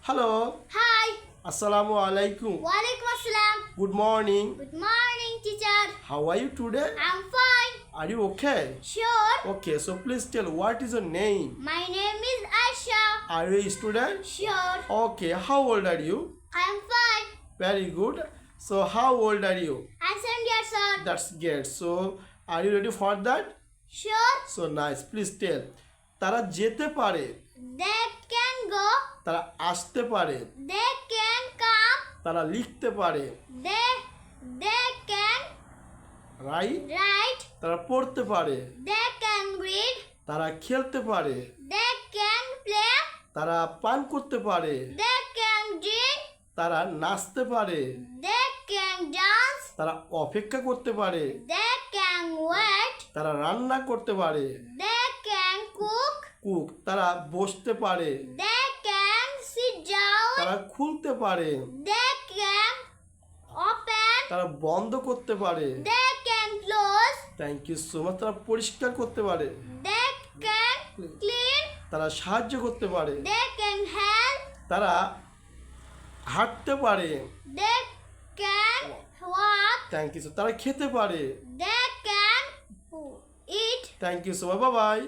Hello. Hi. Assalamu alaikum. Walaikum assalam. Good morning. Good morning, teacher. How are you today? I'm fine. Are you okay? Sure. Okay, so please tell what is your name? My name is Aisha. Are you a student? Sure. Okay, how old are you? I'm fine. Very good. So how old are you? I'm 7 years old. That's great. So are you ready for that? Sure. So nice. Please tell. তারা যেতে পারে, They can go. তারা আসতে পারে, They can come. তারা লিখতে পারে, They can right, write. তারা পড়তে পারে, They can read. তারা খেলতে পারে, They can play. তারা পান করতে পারে, They can drink. তারা নাচতে পারে, They can dance. তারা অপেক্ষা করতে পারে, They can wait. তারা রান্না করতে পারে, They can cook. কুক, তারা বসতে পারে, They can sit down. তারা খুলতে পারে, They can open. তারা বন্ধ করতে পারে। They can close. Thank you so much. তারা পরিষ্কার করতে পারে, They can clean. তারা সাহায্য করতে পারে, They can help. তারা হাঁটতে পারে। They can walk. Thank you so. তারা খেতে পারে। They can eat. Thank you so much. Bye by.